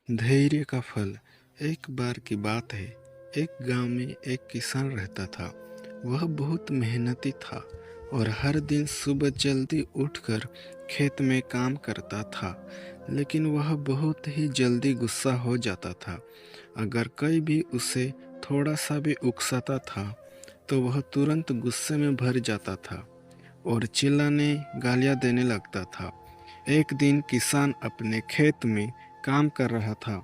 धैर्य का फल। एक बार की बात है, एक गांव में एक किसान रहता था। वह बहुत मेहनती था और हर दिन सुबह जल्दी उठकर खेत में काम करता था। लेकिन वह बहुत ही जल्दी गुस्सा हो जाता था। अगर कोई भी उसे थोड़ा सा भी उकसाता था तो वह तुरंत गुस्से में भर जाता था और चिल्लाने गालियां देने लगता था। एक दिन किसान अपने खेत में काम कर रहा था।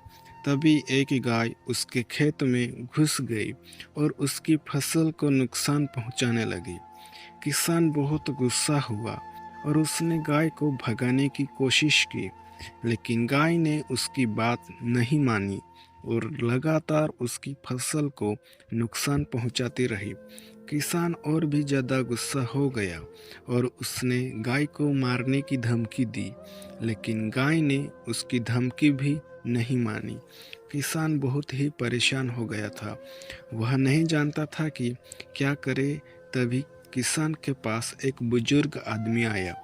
तभी एक गाय उसके खेत में घुस गई और उसकी फसल को नुकसान पहुंचाने लगी। किसान बहुत गुस्सा हुआ और उसने गाय को भगाने की कोशिश की, लेकिन गाय ने उसकी बात नहीं मानी और लगातार उसकी फसल को नुकसान पहुंचाती रही। किसान और भी ज़्यादा गुस्सा हो गया और उसने गाय को मारने की धमकी दी, लेकिन गाय ने उसकी धमकी भी नहीं मानी। किसान बहुत ही परेशान हो गया था। वह नहीं जानता था कि क्या करे। तभी किसान के पास एक बुजुर्ग आदमी आया।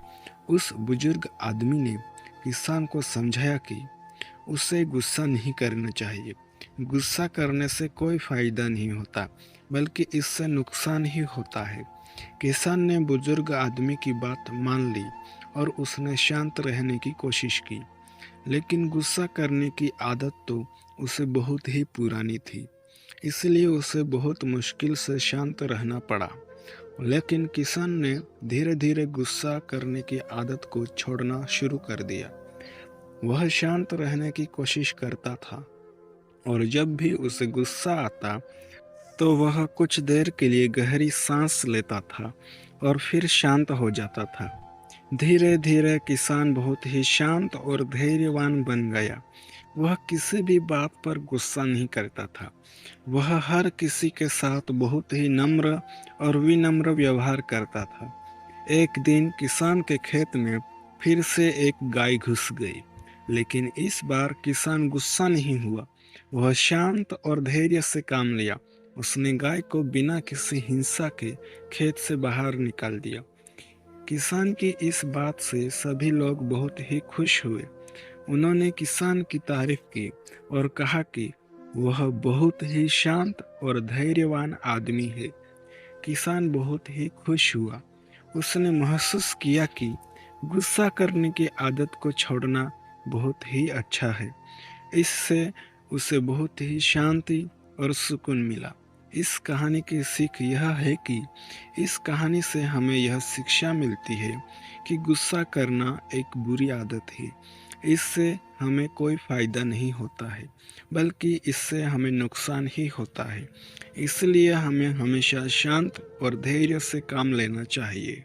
उस बुजुर्ग आदमी ने किसान को समझाया कि उसे गुस्सा नहीं करना चाहिए। गुस्सा करने से कोई फायदा नहीं होता, बल्कि इससे नुकसान ही होता है। किसान ने बुजुर्ग आदमी की बात मान ली और उसने शांत रहने की कोशिश की। लेकिन गुस्सा करने की आदत तो उसे बहुत ही पुरानी थी, इसलिए उसे बहुत मुश्किल से शांत रहना पड़ा। लेकिन किसान ने धीरे धीरे गुस्सा करने की आदत को छोड़ना शुरू कर दिया। वह शांत रहने की कोशिश करता था और जब भी उसे गुस्सा आता तो वह कुछ देर के लिए गहरी सांस लेता था और फिर शांत हो जाता था। धीरे धीरे किसान बहुत ही शांत और धैर्यवान बन गया। वह किसी भी बात पर गुस्सा नहीं करता था। वह हर किसी के साथ बहुत ही नम्र और विनम्र व्यवहार करता था। एक दिन किसान के खेत में फिर से एक गाय घुस गई, लेकिन इस बार किसान गुस्सा नहीं हुआ। वह शांत और धैर्य से काम लिया। उसने गाय को बिना किसी हिंसा के खेत से बाहर निकाल दिया। किसान की इस बात से सभी लोग बहुत ही खुश हुए। उन्होंने किसान की तारीफ की और कहा कि वह बहुत ही शांत और धैर्यवान आदमी है। किसान बहुत ही खुश हुआ। उसने महसूस किया कि गुस्सा करने की आदत को छोड़ना बहुत ही अच्छा है। इससे उसे बहुत ही शांति और सुकून मिला। इस कहानी की सीख यह है कि इस कहानी से हमें यह शिक्षा मिलती है कि गुस्सा करना एक बुरी आदत है। इससे हमें कोई फायदा नहीं होता है, बल्कि इससे हमें नुकसान ही होता है। इसलिए हमें हमेशा शांत और धैर्य से काम लेना चाहिए।